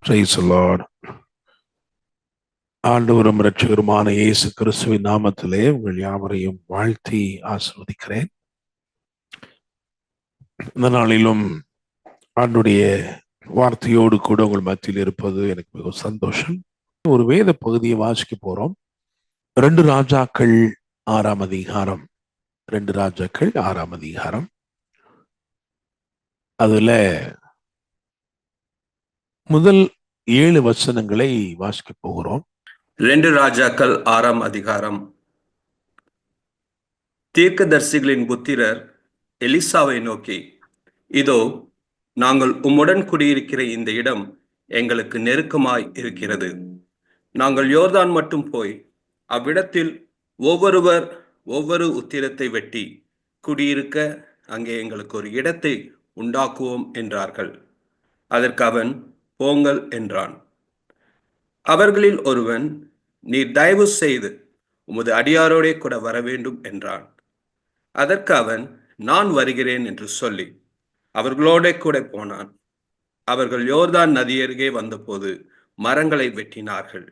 Praise the Lord. ஆண்டவரும் இரட்சகருமான இயேசு கிறிஸ்துவின் நாமத்திலே உங்கள் யாவரையும் வாழ்த்தி ஆசீர்வதிக்கிறேன். இந்த நாளிலும் ஆண்டுடைய வார்த்தையோடு கூட உங்கள் மத்தியில் இருப்பது எனக்கு மிகவும் சந்தோஷம். ஒரு வேத பகுதியை வாசிக்க போறோம். 2 ராஜாக்கள் 6ஆம் அதிகாரம். 2 ராஜாக்கள் 6ஆம் அதிகாரம். அதுல முதல் 7 வசனங்களை வாசிக்க போகிறோம். 2 ராஜாக்கள் 6ஆம் அதிகாரம். தீர்க்கதரிசிகளின் புத்திரர் எலிசாவை நோக்கி, இதோ நாங்கள் உம்முடன் குடியிருக்கிற இந்த இடம் எங்களுக்கு நெருக்கமாய் இருக்கிறது. நாங்கள் யோர்தான் மட்டும் போய் அவ்விடத்தில் ஒவ்வொருவர் ஒவ்வொரு உத்திரத்தை வெட்டி குடியிருக்க அங்கே எங்களுக்கு ஒரு இடத்தை உண்டாக்குவோம் என்றார்கள். அதற்கு அவன், போங்கள் என்றான். அவர்களில் ஒருவன், நீர் தயவு செய்து உமது அடியாரோடே கூட வர வேண்டும் என்றான். அதற்கு அவன், நான் வருகிறேன் என்று சொல்லி அவர்களோட கூட போனான். அவர்கள் யோர்தான் நதியருகே வந்தபோது மரங்களை வெட்டினார்கள்.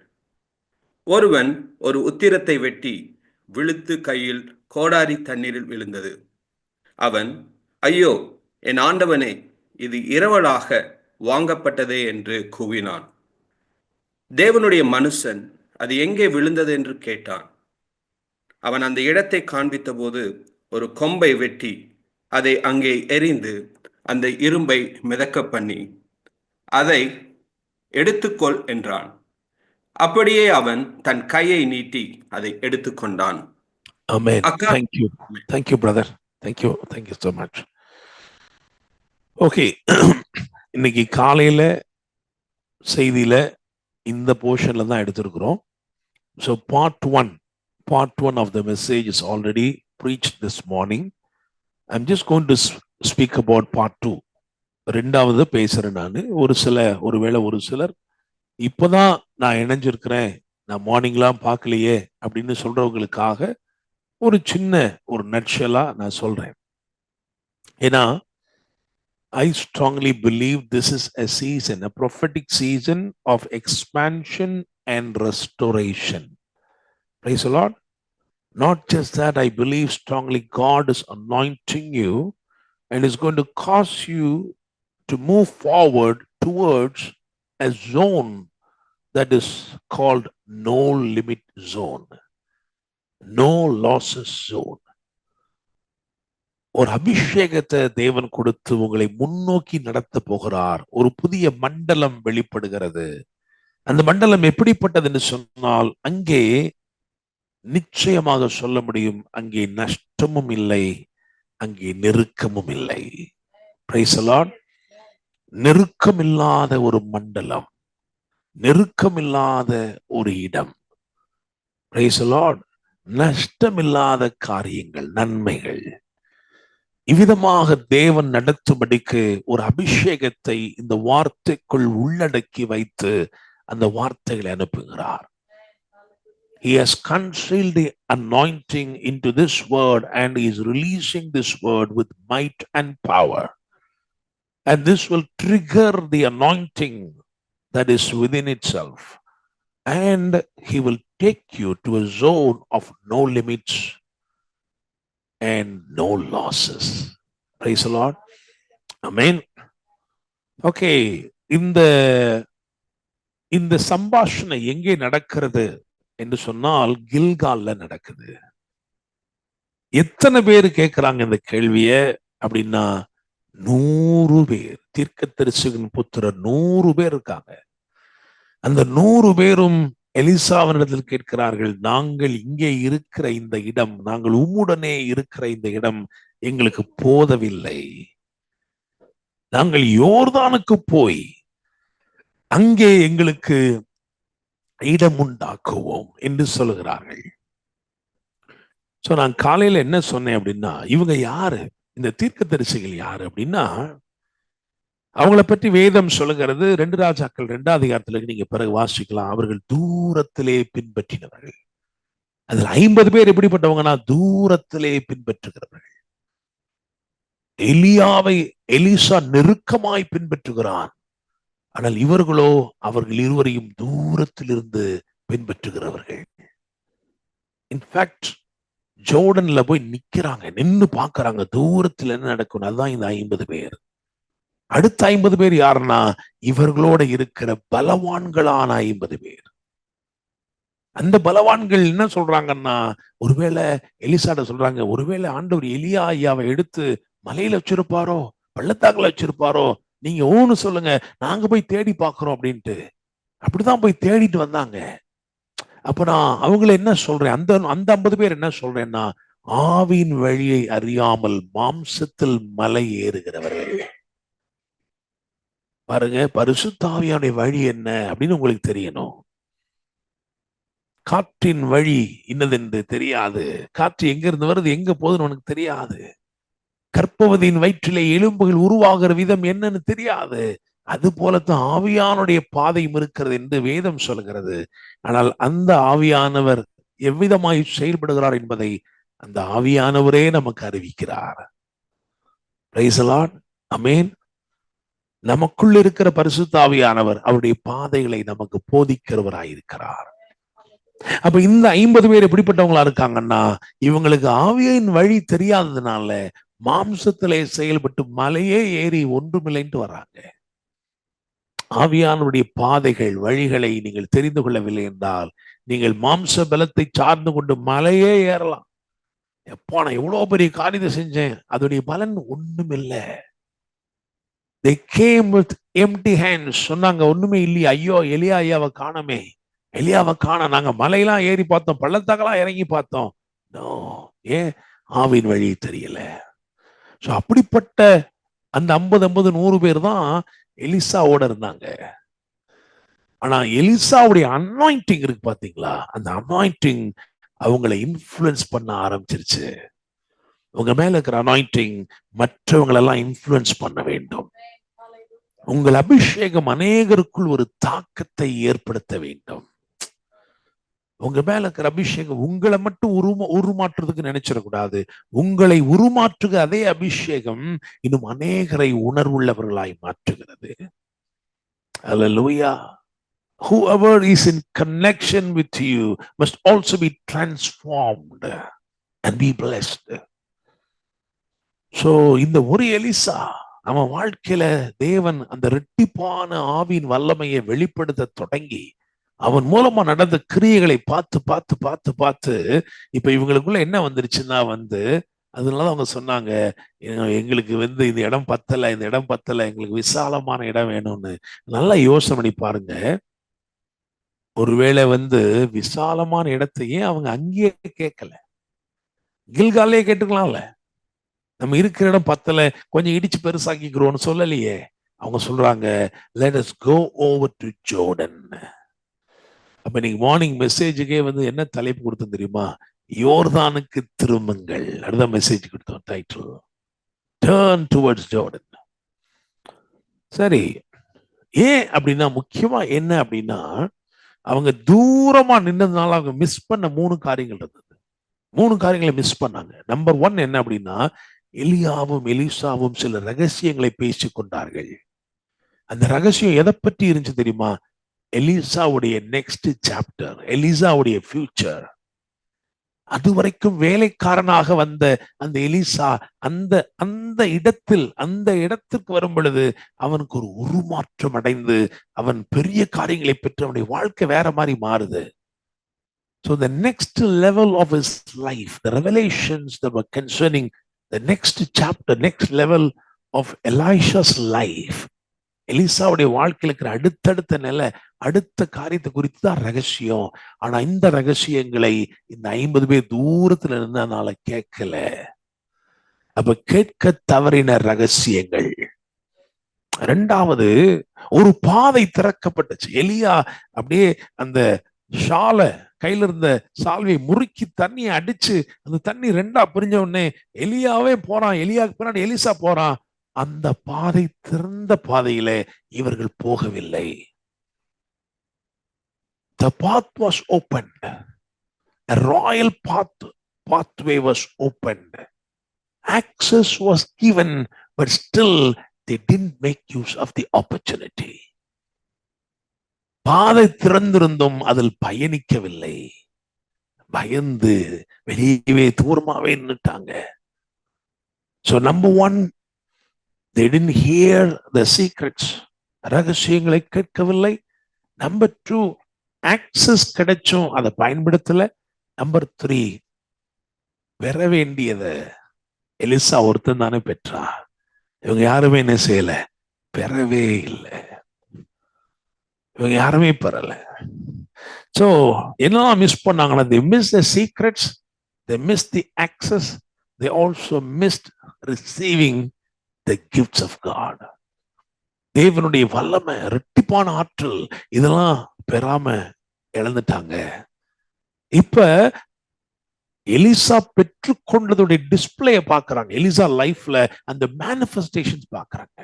ஒருவன் ஒரு உத்திரத்தை வெட்டி விழுத்து கையில் கோடாரி தண்ணீரில் விழுந்தது. அவன், ஐயோ என் ஆண்டவனே, இது இரவலாக வாங்கப்பட்டதே என்று கூவினான். தேவனுடைய மனுஷன், அது எங்கே விழுந்தது என்று கேட்டான். அவன் அந்த இடத்தை காண்பித்த போது ஒரு கொம்பை வெட்டி அதை அங்கே எறிந்து அந்த இரும்பை மிதக்க பண்ணி, அதை எடுத்துக்கொள் என்றான். அப்படியே அவன் தன் கையை நீட்டி அதை எடுத்துக்கொண்டான். Amen. Thank you brother. Thank you so much. Okay. இன்னைக்கு காலையில செய்தியில இந்த போர்ஷன்ல தான் எடுத்திருக்கிறோம். So part one of the message is already preached this morning. I'm just going to speak about part 2. ரெண்டாவது பேசுறேன் நான். ஒருவேளை ஒரு சிலர் இப்பதான் நான் இணைஞ்சிருக்கிறேன், நான் மார்னிங்லாம் பார்க்கலையே அப்படின்னு சொல்றவங்களுக்காக ஒரு சின்ன ஒரு நட்சலா நான் சொல்றேன். ஏன்னா I strongly believe this is a season, a prophetic season of expansion and restoration. Praise the Lord. Not just that, I believe strongly God is anointing you and is going to cause you to move forward towards a zone that is called no limit zone, no losses zone. ஒரு அபிஷேகத்தை தேவன் கொடுத்து உங்களை முன்னோக்கி நடத்த போகிறார். ஒரு புதிய மண்டலம் வெளிப்படுகிறது. அந்த மண்டலம் எப்படிப்பட்டதுன்னு சொன்னால், அங்கே நிச்சயமாக சொல்ல முடியும், அங்கே நஷ்டமும் இல்லை, அங்கே நெருக்கமும் இல்லை. Price the Lord. நெருக்கமில்லாத ஒரு மண்டலம், நெருக்கமில்லாத ஒரு இடம். Price the Lord. நஷ்டமில்லாத காரியங்கள், நன்மைகள். இவ்விதமாக தேவன் நடத்தும்படிக்கு ஒரு அபிஷேகத்தை இந்த வார்த்தைக்குள் உள்ளடக்கி வைத்து அந்த வார்த்தைகளை அனுப்புகிறார். He has concealed the anointing into this word and he is releasing this word with might and power. And this will trigger the anointing that is within itself. And he will take you to a zone of no limits and no losses. Praise the Lord. Amen. Okay. இந்த சம்பாஷணை எங்கே நடக்கிறது என்று சொன்னால், கில்கால்ல நடக்குது. எத்தனை பேர் கேட்கிறாங்க இந்த கேள்விய அப்படின்னா, 100 பேர். தீர்க்கதரிசிகளின் புத்திரர் 100 பேர் இருக்காங்க. அந்த 100 பேரும் எலிசாவினிடத்தில் கேட்கிறார்கள், நாங்கள் இங்கே இருக்கிற இந்த இடம், நாங்கள் உம்முடனே இருக்கிற இந்த இடம் எங்களுக்கு போதவில்லை. நாங்கள் யோர்தானுக்கு போய் அங்கே எங்களுக்கு இடம் உண்டாக்குவோம் என்று சொல்லுகிறார்கள். சோ நான் காலையில என்ன சொன்னேன் அப்படின்னா, இவங்க யாரு, இந்த தீர்க்கதரிசிகள் யாரு அப்படின்னா, அவங்கள பற்றி வேதம் சொல்லுகிறது. 2 ராஜாக்கள் 2ஆம் அதிகாரத்துல நீங்க பிறகு வாசிக்கலாம். அவர்கள் தூரத்திலே பின்பற்றினவர்கள். அதுல 50 பேர் எப்படிப்பட்டவங்கன்னா, தூரத்திலே பின்பற்றுகிறவர்கள். எலியாவை எலிசா நெருக்கமாய் பின்பற்றுகிறான். ஆனால் இவர்களோ அவர்கள் இருவரையும் தூரத்திலிருந்து பின்பற்றுகிறவர்கள். இன்ஃபேக்ட் ஜோர்டன்ல போய் நிக்கிறாங்க, நின்னு பாக்குறாங்க தூரத்துல என்ன நடக்கும். அதுதான் இந்த 50 பேர். அடுத்த 50 பேர் யாருன்னா இவர்களோட இருக்கிற பலவான்களான 50 பேர். அந்த பலவான்கள் என்ன சொல்றாங்கன்னா, ஒருவேளை எலிசாட்ட சொல்றாங்க, ஒருவேளை ஆண்டவர் எலியா ஐயாவை எடுத்து மலையில வச்சிருப்பாரோ, பள்ளத்தாக்குல வச்சிருப்பாரோ, நீங்க ஓன்னு சொல்லுங்க, நாங்க போய் தேடி பாக்குறோம் அப்படின்ட்டு. அப்படிதான் போய் தேடிட்டு வந்தாங்க. அப்ப நான் அவங்கள என்ன சொல்றேன், அந்த 50 பேர் என்ன சொல்றேன்னா, ஆவியின் வழியை அறியாமல் மாம்சத்தில் மலை ஏறுகிறவர்கள். பாருங்க, பரிசுத்த ஆவியானுடைய வழி என்ன அப்படின்னு உங்களுக்கு தெரியணும். காற்றின் வழி இன்னதென்று தெரியாது. காற்று எங்க இருந்து வருது, எங்க போகுதுன்னு உனக்கு தெரியாது. கற்பவதியின் வயிற்றிலே எலும்புகள் உருவாகிற விதம் என்னன்னு தெரியாது. அது போலத்தான் ஆவியானுடைய பாதையும் இருக்கிறது என்று வேதம் சொல்கிறது. ஆனால் அந்த ஆவியானவர் எவ்விதமாய் செயல்படுகிறார் என்பதை அந்த ஆவியானவரே நமக்கு அறிவிக்கிறார். Praise the Lord. ஆமென். நமக்குள் இருக்கிற பரிசுத்த ஆவியானவர் அவருடைய பாதைகளை நமக்கு போதிக்கிறவராயிருக்கிறார். அப்ப இந்த 50 பேர் எப்படிப்பட்டவங்களா இருக்காங்கன்னா, இவங்களுக்கு ஆவியின் வழி தெரியாததுனால மாம்சத்திலே செயல்பட்டு மலையே ஏறி ஒன்றுமில்லைன்ட்டு வர்றாங்க. ஆவியானுடைய பாதைகள் வழிகளை நீங்கள் தெரிந்து கொள்ளவில்லை என்றால் நீங்கள் மாம்ச பலத்தை சார்ந்து கொண்டு மலையே ஏறலாம். எப்பா நான் எவ்வளவு பெரிய காரியத்தை செஞ்சேன், அதோடைய பலன் ஒண்ணுமில்லை. They came with empty hands. சொன்னாங்க ஒண்ணுமே இல்லையா, ஐயோ எலியா ஐயாவை காணமே, எலியாவை காண, நாங்க மலையெல்லாம் ஏறி பார்த்தோம், பள்ளத்தாக்கெல்லாம் இறங்கி பார்த்தோம். ஏன் ஆவின் வழி தெரியல. சோ அப்படிப்பட்ட அந்த 50 100 பேர் தான் எலிசாவோட இருந்தாங்க. ஆனா எலிசாவுடைய அனாயிண்டிங் இருக்கு பாத்தீங்களா, அந்த அனாயிண்டிங் அவங்களை இன்ஃப்ளூயன்ஸ் பண்ண ஆரம்பிச்சிருச்சு. உங்க மேல இருக்கிற அனாயிண்டிங் மற்றவங்களெல்லாம் இன்ஃப்ளூயன்ஸ் பண்ண வேண்டும். உங்கள் அபிஷேகம் அநேகருக்குள் ஒரு தாக்கத்தை ஏற்படுத்த வேண்டும். உங்க மேல இருக்கிற அபிஷேகம் உங்களை மட்டும் உருமாற்றுறதுக்கு நினைச்சிடக்கூடாது. உங்களை உருமாற்றுக அதே அபிஷேகம் இன்னும் அநேகரை உணர்வுள்ளவர்களாய் மாற்றுகிறது. அல்லேலூயா. Whoever is in connection with you must also be transformed and be blessed. So இந்த ஒரு எலிசா அவன் வாழ்க்கையில தேவன் அந்த இரட்டிப்பான ஆவியின் வல்லமையை வெளிப்படுத்த தொடங்கி அவன் மூலமா நடந்த கிரியைகளை பார்த்து பார்த்து பார்த்து பார்த்து இப்ப இவங்களுக்குள்ள என்ன வந்துருச்சுன்னா அதனால அவங்க சொன்னாங்க, எங்களுக்கு இந்த இடம் பத்தல, இந்த இடம் பத்தல, எங்களுக்கு விசாலமான இடம் வேணும்னு. நல்லா யோசனை பண்ணி பாருங்க. ஒருவேளை விசாலமான இடத்தையே அவங்க அங்கேயே கேட்கல, கில்காலே கேட்டுக்கலாம்ல. நம்ம இருக்கிற இடம் பத்தல, கொஞ்சம் இடிச்சு பெருசாக்கிக்கிறோம்னு சொல்லலையே. அவங்க சொல்றாங்க, let us go over to Jordan. அப்ப இன்னைக்கு மார்னிங் மெசேஜுக்கே என்ன தலைப்பு கொடுத்தோம் தெரியுமா? யோர்தானுக்கு திரும்புங்கள். அடுத்த மெசேஜ் கொடுத்தோம், டைட்டில் Turn towards Jordan. சரி, ஏன் அப்படின்னா முக்கியமா என்ன அப்படின்னா, அவங்க தூரமா நின்றதுனால அவங்க மிஸ் பண்ண 3 காரியங்கள் இருந்தது. 3 காரியங்களை மிஸ் பண்ணாங்க. நம்பர் 1 என்ன அப்படின்னா, எலியாவும் எலிசாவும் சில ரகசியங்களை பேசிக் கொண்டார்கள். அந்த ரகசியம் எதை பற்றி இருந்துச்சு தெரியுமா? எலிசாவுடைய நெக்ஸ்ட் சாப்டர், எலிசாவுடைய ஃபியூச்சர். அது வரைக்கும் வேலைக்காரனாக வந்த அந்த எலிசா அந்த இடத்திற்கு வரும் பொழுது அவனுக்கு ஒரு உருமாற்றம் அடைந்து அவன் பெரிய காரியங்களை பெற்று அவனுடைய வாழ்க்கை வேற மாதிரி மாறுது. So the next level of his life, the revelations that were concerning the next chapter, next level of Elisha's life, எலிசாவுடைய வாழ்க்கையில் இருக்கிற அடுத்தடுத்த நிலை, அடுத்த காரியத்தை குறித்து தான் ரகசியம். ஆனா இந்த ரகசியங்களை இந்த 50 பேர் தூரத்துல இருந்தனால கேட்கல. அப்ப கேட்க தவறின ரகசியங்கள். 2வது, ஒரு பாதை திறக்கப்பட்டுச்சு. எலியா அப்படியே அந்த கையில இருந்த சால்வையை முறுக்கி தண்ணியை அடிச்சு அந்த தண்ணி 2ஆ பிரிஞ்ச உடனே எலியாவே போறான், எலியாவுக்கு பின்னாடி எலிசா போறான். அந்த பாதை திறந்த பாதையிலே இவர்கள் போகவில்லை. The path was opened. A royal pathway was opened. Access was given, but still they didn't make use of the opportunity. பாதை திறந்திருந்தும் அதில் பயணிக்கவில்லை. பயந்து வெளியவே தூரமாவே நின்னுட்டாங்க. So number one, they didn't hear the secrets. ரகசியங்களை கேட்கவில்லை. நம்பர் டூ, ஆக்சஸ் கிடைச்சும் அதை பயன்படுத்தல. Number three, பெற வேண்டியதை Elisha ஒருத்தன் தானே பெற்றா. இவங்க யாருமே என்ன செய்யல, பெறவே இல்லை. இவங்க யாருமே பெறல. சோ என்னெல்லாம் மிஸ் பண்ணாங்கன்னா, they missed the secrets, they missed the access, they also missed receiving the gifts of God. தேவனுடைய வல்லமை, இரட்டிப்பான ஆற்றல், இதெல்லாம் பெறாம இழந்துட்டாங்க. இப்ப எலிசா பெற்றுக்கொண்டதுடைய டிஸ்பிளேயை பார்க்கறாங்க. எலிசா லைஃப்ல அந்த மேனிஃபெஸ்டேஷன்ஸ் பார்க்கறாங்க.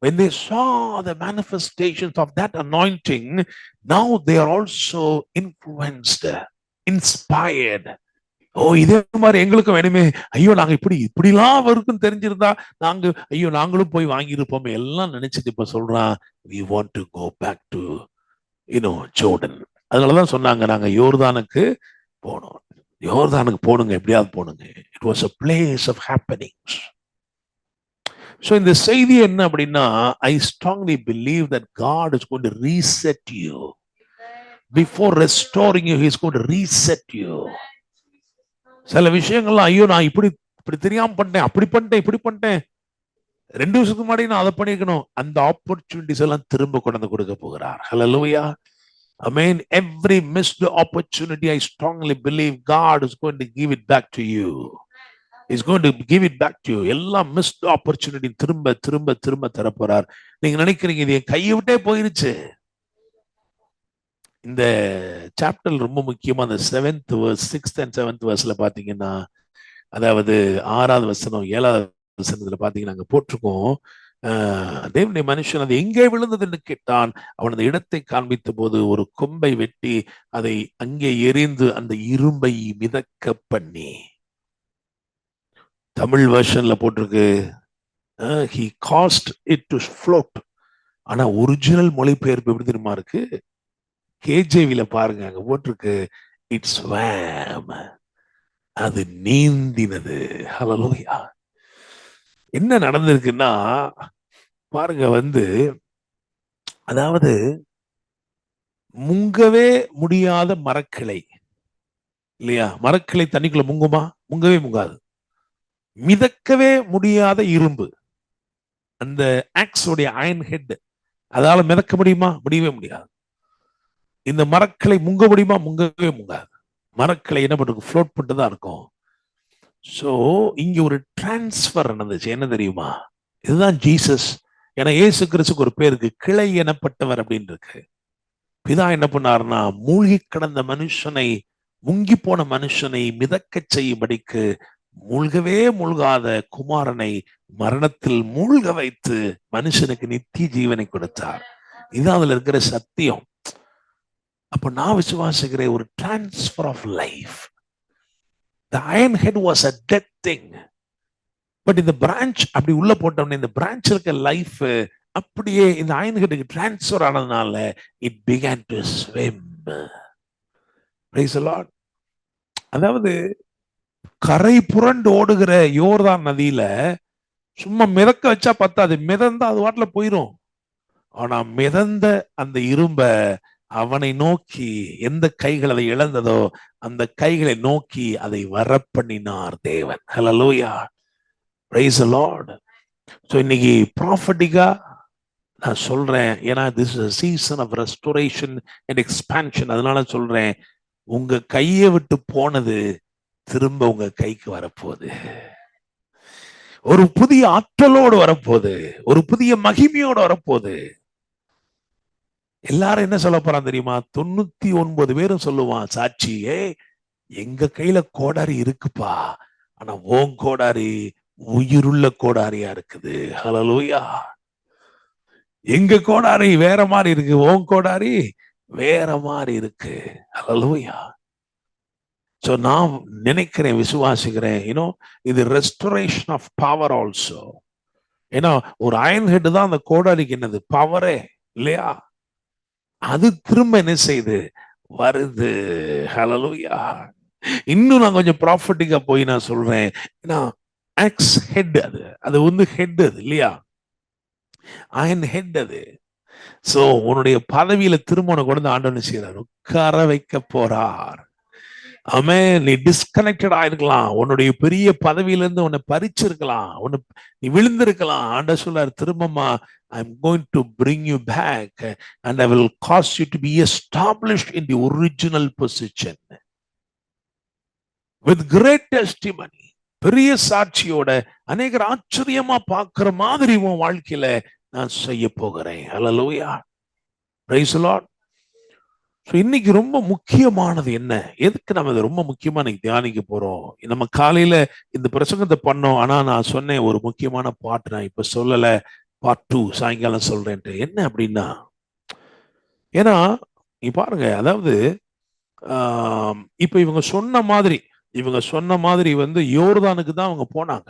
When they saw the manifestations of that anointing, now they are also influenced, inspired. இதே மாதிரி எங்களுக்கும் வேணுமே, ஐயோ நாங்க இப்படிலாம் இருக்குன்னு தெரிஞ்சிருந்தா நாங்களும் போய் வாங்கியிருப்போமே எல்லாம் நினைச்சிட்டு இப்ப சொல்றான், we want to go back to Jordan. அதனாலதான் சொன்னாங்க, நாங்க யோர்தானுக்கு போனோம். யோர்தானுக்கு போனுங்க, எப்படியாவது போனுங்க. It was a place of happenings. So இந்த செய்தி என்ன அப்படின்னா, I strongly believe that God is going to reset you. Before restoring you, He is going to reset you. சில விஷயங்கள்லாம், ஐயோ நான் இப்படி தெரியாம பண்ணிட்டேன், அப்படி பண்ணிட்டேன், இப்படி பண்ணிட்டேன், 2 வருஷத்துக்கு முன்னாடி நான் அதை பண்ணிருக்கணும், அந்த ஆப்பர்ச்சுனிட்டிஸ் எல்லாம் திரும்ப கொண்டு கொடுக்க போகிறார். ஹல்லேலூயா, ஆமென். Every missed opportunity, I strongly believe God is going to give it back to you. He's going to give it back to you. எல்லா missed opportunity திரும்ப திரும்ப திரும்ப தர போறார். நீங்க நினைக்கிறீங்க இது என் கையை விட்டே போயிருச்சு. இந்த சாப்டர் ரொம்ப முக்கியமா அந்த 7th verse, 6th and 7th verseல பாத்தீங்கன்னா, அதாவது 6வது வசனம் 7வது வசனத்துல பாத்தீங்கன்னா அங்க போட்டிருக்கோம், தேவனுடைய மனுஷன் அது எங்கே விழுந்தது என்று கேட்டான். அவன் அந்த இடத்தை காண்பித்த போது ஒரு கொம்பை வெட்டி அதை அங்கே எரிந்து அந்த இரும்பை மிதக்க பண்ணி. தமிழ் வெர்ஷன்ல போட்டிருக்கு he caused it to float. ஆனா ஒரிஜினல் மொழிபெயர்ப்பு எப்படி தெரியுமா இருக்கு? கேஜேவில பாருங்க, அங்க போட்டிருக்கு it swam. அது நீந்தினது. ஹல்லேலூயா. என்ன நடந்திருக்குன்னா பாருங்க, அதாவது முங்கவே முடியாத மரக்கிளை இல்லையா? மரக்கிளை தண்ணிக்குள்ள முங்குமா? முங்கவே முங்காது. மிதக்கவே முடியாத இரும்பு, அந்த ஆக்ஸ் உடைய அயன் ஹெட், அதால மிதக்க முடியுமா? முடியவே முடியாது. இந்த மரக்கிளை முங்க முடியுமா? முங்கவே முங்காது. மரக்கிளை என்ன பண்ணுறது? ஃப்ளோட் பண்ணிட்டு தான் இருக்கும். ஸோ இங்க ஒரு டிரான்ஸ்பர் நடந்துச்சு. என்ன தெரியுமா? இதுதான் ஜீசஸ். ஏன்னா இயேசு கிறிஸ்துக்கு ஒரு பேருக்கு கிளை எனப்பட்டவர் அப்படின்னு இருக்கு. பிதா என்ன பண்ணாருன்னா, மூழ்கி கிடந்த மனுஷனை, முங்கி போன மனுஷனை மிதக்க செய்யும்படிக்கு மூழ்கவே மூழ்காத குமாரனை மரணத்தில் மூழ்க வைத்து மனுஷனுக்கு நித்திய ஜீவனை கொடுத்தார். இதுதான் அதுல இருக்கிற சத்தியம். அப்ப நான் விசுவாசிக்கிறேன், ஒரு transfer of life. The iron head was a dead thing. But இந்த பிரான்ச் அப்படி உள்ள போட்டோம்னா, இந்த பிரான்ச் இருக்க லைஃப் அப்படியே இந்த iron headக்கு டிரான்ஸ்பர் ஆனதுனால it began to swim. Praise the Lord. அதாவது கரை புரண்டு ஓடுகிற யோர்தான் நதியில சும்மா மிதக்க வச்சா பத்தாது, மிதந்தா அது வாட்டில போயிரும். ஆனா மிதந்த அந்த இரும்ப அவனை நோக்கி, எந்த கைகள் அதை இழந்ததோ அந்த கைகளை நோக்கி அதை வரப்பண்ணினார் தேவன். ஹல்லேலூயா, பிரைஸ் தி லார்ட். சோ இன்னைக்கு ப்ராஃபட்டிக்கா நான் சொல்றேன், ஏன்னா this is a season of restoration and expansion. அதனால சொல்றேன், உங்க கையை விட்டு போனது திரும்ப உங்க கைக்கு வரப்போகுது. ஒரு புதிய ஆற்றலோடு வரப்போகுது, ஒரு புதிய மகிமையோடு வரப்போகுது. எல்லாரும் என்ன சொல்ல போறான் தெரியுமா? 99 பேரும் சொல்லுவான் சாட்சி, எங்க கையில கோடாரி இருக்குப்பா, ஆனா உன் கோடாரி உயிருள்ள கோடாரியா இருக்குது. ஹல்லேலூயா. எங்க கோடாரி வேற மாதிரி இருக்கு, உன் கோடாரி வேற மாதிரி இருக்கு. ஹல்லேலூயா. சோ நான் நினைக்கிறேன், விசுவாசிக்கிறேன், இது ரெஸ்டோரேஷன் ஆஃப் பவர் ஆல்சோ. ஏன்னா ஒரு அயன் ஹெட் தான் அந்த கோடாரிக்கு என்னது? பவரே இல்லையா? அது திரும்ப என்ன செய்யுது, வருது. ஹalleluya. இன்னும் நான் கொஞ்சம் ப்ராஃபட்டிக்கா போய் நான் சொல்றேன். ஏன்னா ஆக்ஸ் ஹெட், அது அது வந்து ஹெட் அது இல்லையா, அயன் ஹெட் அது. சோ உன்னுடைய பதவியில திரும்ப உனக்கு கொண்டு வந்து ஆண்டவன் செய்யறார், உட்கார வைக்க போறார். ஆமென். நீ டிஸ்கனெக்டட் ஆயிருக்கலாம், உன்னுடைய பெரிய பதவியில இருந்து உன்னை பறிச்சிருக்கலாம், உன்னை நீ விழுந்திருக்கலாம். ஆண்டவர் சொல்றார், திரும்பமா I'm going to bring you back and I will cause you to be established in the original position with great testimony. பெரிய சாட்சியோட அநேகர் ஆச்சரியமா பார்க்கிற மாதிரி உன் வாழ்க்கையில நான் செய்ய போகிறேன். ஹalleluya. Praise the Lord. ஸோ இன்னைக்கு ரொம்ப முக்கியமானது என்ன, எதுக்கு நம்ம இதை ரொம்ப முக்கியமா இன்னைக்கு தியானிக்க போறோம். நம்ம காலையில இந்த பிரசங்கத்தை பண்ணோம், ஆனா நான் சொன்னேன் ஒரு முக்கியமான பாட்டு நான் இப்ப சொல்லல, பார்ட் 2 சாயங்காலம் சொல்றேன்ட்டு. என்ன அப்படின்னா, ஏன்னா நீ பாருங்க, அதாவது இப்ப இவங்க சொன்ன மாதிரி வந்து யோர்தானுக்கு தான் அவங்க போனாங்க.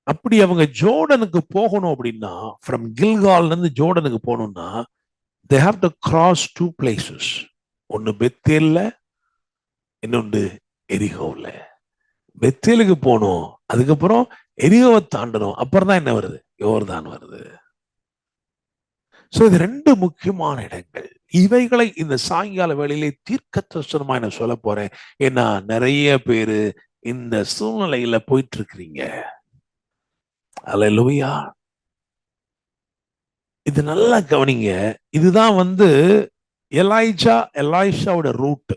அப்படி அவங்க ஜோர்டனுக்கு போகணும் அப்படின்னா, ஃப்ரம் கில்கால்ல இருந்து ஜோர்டனுக்கு போகணும்னா they have to cross 2 places. ஒன்னு பெத்தேல்ல, இன்னொன்று எரிகோவில். பெத்தேலுக்கு போகணும், அதுக்கப்புறம் எரிகோவை தாண்டணும், அப்புறம் தான் என்ன வருது, யோர்தான் வருது. சோ இது 2 முக்கியமான இடங்கள். இவைகளை இந்த சாயங்கால வேளையிலே தீர்க்கதரிசனமா நான் சொல்ல போறேன். ஏன்னா நிறைய பேரு இந்த சூழ்நிலையில போயிட்டு இருக்கிறீங்க. அல்லேலூயா. இது நல்லா கவனிங்க. இதுதான் வந்து எலாய்ஷாவோட ரூட்.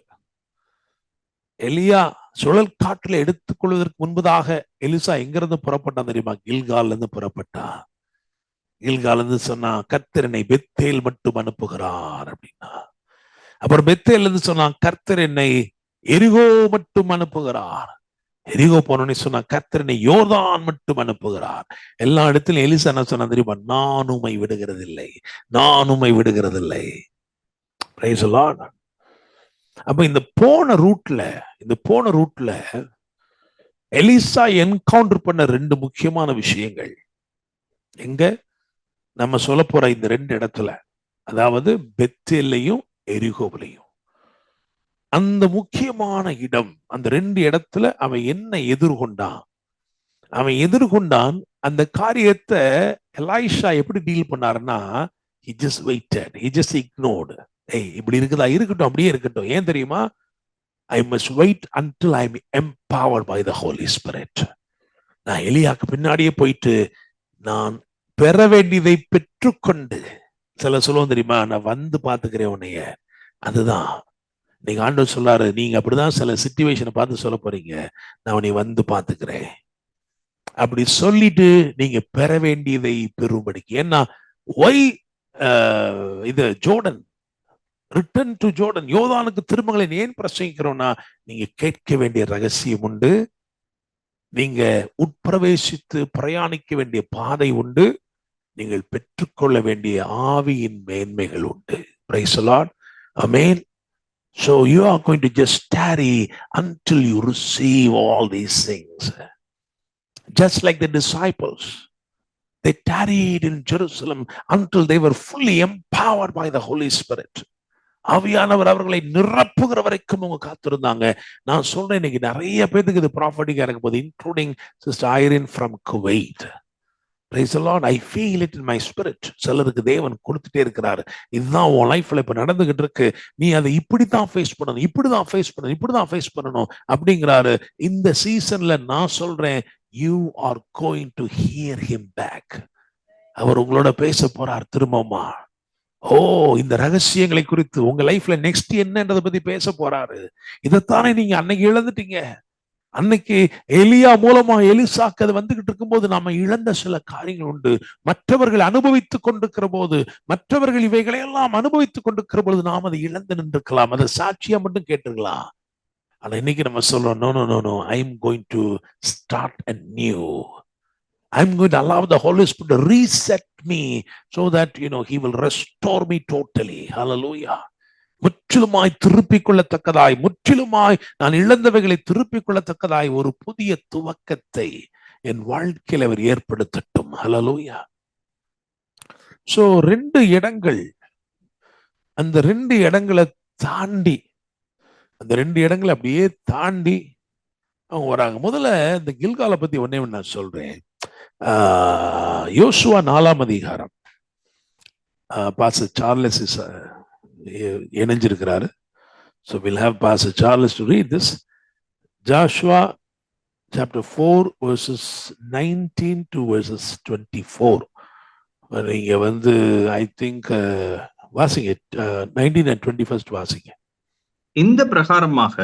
எலியா சுழல் காட்டுல எடுத்துக்கொள்வதற்கு முன்பதாக எலிசா எங்கிருந்து புறப்பட்டான் தெரியுமா? கில்கால்ல இருந்து புறப்பட்டான். கில்கால்ல இருந்து சொன்னா, கர்த்தர் என்னை பெத்தேல் மட்டும் அனுப்புகிறார் அப்படின்னா. அப்புறம் பெத்தேல் இருந்து சொன்னா, கர்த்தர் என்னை எரிகோ மட்டும் அனுப்புகிறார். எரிகோ போனோன்னு சொன்னா, கர்த்தர் என்னை யோர்தான் மட்டும் அனுப்புகிறார். எல்லா இடத்திலும் எலிசா என்ன சொன்னா தெரியுமா? நான் உம்மை விடுகிறதில்லை, நான் உம்மை விடுகிறதில்லை. Price the Lord. அப்ப இந்த போன ரூட்ல எலிசா என்கவுண்டர் பண்ண 2 முக்கியமான விஷயங்கள் எங்க நம்ம சொல்ல போற இந்த 2 இடத்துல, அதாவது பெத்தேலையும் எரிகோவிலையும். அந்த முக்கியமான இடம், அந்த 2 இடத்துல அவன் என்ன எதிர்கொண்டான். அந்த காரியத்தை எலாய்ஷா எப்படி டீல் பண்ணாருன்னா, he just waited, he just ignored. இப்படி இருக்குதா, இருக்கட்டும், அப்படியே இருக்கட்டும். ஏன் தெரியுமா? I must wait until I'm empowered by the Holy Spirit. நான் எலியாக்கு பின்னாடியே போயிட்டு நான் பெற வேண்டியதை பெற்றுக்கொண்டு, சில சொல்லுவோம் தெரியுமா, நான் வந்து பாத்துக்கிறேன் உன்னைய. அதுதான் நீங்க ஆண்டவர் சொல்லாரு, நீங்க அப்படிதான் சில சிச்சுவேஷனை பார்த்து சொல்ல போறீங்க, நான் உன்னை வந்து பாத்துக்கிறேன் அப்படி சொல்லிட்டு நீங்க பெற வேண்டியதை பெறும்படிக்கு. ஏன்னா ஒய் இது ஜோர்டன், ரிட்டர்ன் டு ஜோர்டன், யோர்தானுக்கு திருமகளை ஏன் பிரசங்கிக்கிறோம்னா, நீங்க கேட்க வேண்டிய ரகசியம் உண்டு, நீங்க உட்பிரவேசித்து பிரயாணிக்க வேண்டிய பாதை உண்டு, நீங்கள் பெற்றுக்கொள்ள வேண்டிய ஆவியின் மேன்மைகள் உண்டு. Praise the Lord. Amen. So you are going to just tarry until you receive all these things. Just like the disciples, they tarried in Jerusalem until they were fully empowered by the Holy Spirit. ஆவியானவர் அவர்களை நிரப்புகிற வரைக்கும் அவங்க காத்திருந்தாங்க. நான் சொல்றேன், இன்னைக்கு நிறைய பேருக்கு இது ப்ராஃபட்டிக்கா இருக்க போது, including sister Irene from Kuwait. Praise the Lord. I feel it in my spirit. சிலருக்கு தேவன் கொடுத்துட்டே இருக்கிறாரு. இதுதான் உன் லைஃப்ல இப்ப நடந்துகிட்டு இருக்கு, நீ அதை இப்படித்தான் ஃபேஸ் பண்ணணும் அப்படிங்கிறாரு. இந்த சீசன்ல நான் சொல்றேன், you are going to hear him back. அவர் உங்களோட பேச போறார் திரும்பமா. இந்த ரகசியங்களை குறித்து உங்க லைஃப்ல நெக்ஸ்ட் என்னன்றதை பத்தி பேச போறாரு. இதைத்தானே நீங்க அன்னைக்கு இழந்துட்டீங்க. அன்னைக்கு எலியா மூலமா எலிசாக்கு அது வந்துகிட்டு இருக்கும்போது நாம இழந்த சில காரியங்கள் உண்டு. மற்றவர்கள் அனுபவித்துக் கொண்டிருக்கிற போது, மற்றவர்கள் இவைகளை எல்லாம் அனுபவித்துக் கொண்டிருக்கிற பொழுது நாம் அதை இழந்து நின்றுக்கலாம், அதை சாட்சியா மட்டும் கேட்டுருக்கலாம். ஆனா இன்னைக்கு நம்ம சொல்றோம், no, I'm going to start anew. I'm going to allow the Holy Spirit to reset me so that he will restore me totally. Hallelujah. முற்றிலுமாய் திருப்பிக் கொள்ளத்தக்கதாய், முற்றிலுமாய் நான் இழந்தவைகளை திருப்பிக் கொள்ளத்தக்கதாய் ஒரு புதிய துவக்கத்தை என் வாழ்க்கையில் அவர் ஏற்படுத்தட்டும். ஹல்லேலூயா. சோ 2 இடங்கள் அந்த 2 இடங்களை தாண்டி, அந்த 2 இடங்களை அப்படியே தாண்டி அவங்க வராங்க. முதல்ல இந்த கில்காலை பத்தி ஒன்னே ஒன்று நான் சொல்றேன். யோசுவா 4ஆம் அதிகாரம், பாஸ்டர் சார்லஸ் இணைஞ்சிருக்கிறாரு. So we'll have Pastor Charles to read this. Joshua chapter 4 verses 19 to verses 24. நீங்க வந்து ஐ திங்க் வாசிங்க, 19 and 21 வாசிங்க. இந்த பிரகாரமாக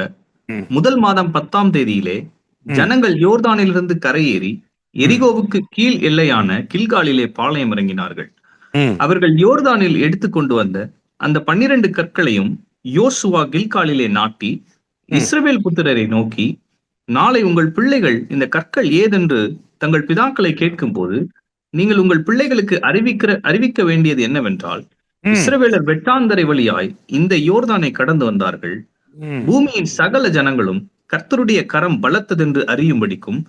முதல் மாதம் 10ஆம் தேதியிலே ஜனங்கள் யோர்தானிலிருந்து கரையேறி எரிகோவுக்கு கீழ் எல்லையான கில்காலிலே பாளையம் இறங்கினார்கள். அவர்கள் யோர்தானில் எடுத்துக்கொண்டு வந்த அந்த 12 கற்களையும் யோசுவா கில்காலிலே நாட்டி இஸ்ரவேல் புத்திரரை நோக்கி, நாளை உங்கள் பிள்ளைகள் இந்த கற்கள் ஏதென்று தங்கள் பிதாக்களை கேட்கும் போது நீங்கள் உங்கள் பிள்ளைகளுக்கு அறிவிக்க வேண்டியது என்னவென்றால், இஸ்ரவேலர் வெட்டாந்தரை வழியாய் இந்த யோர்தானை கடந்து வந்தார்கள். பூமியின் சகல ஜனங்களும் கர்த்தருடைய கரம் பலத்ததென்று அறியும்படிக்கும்,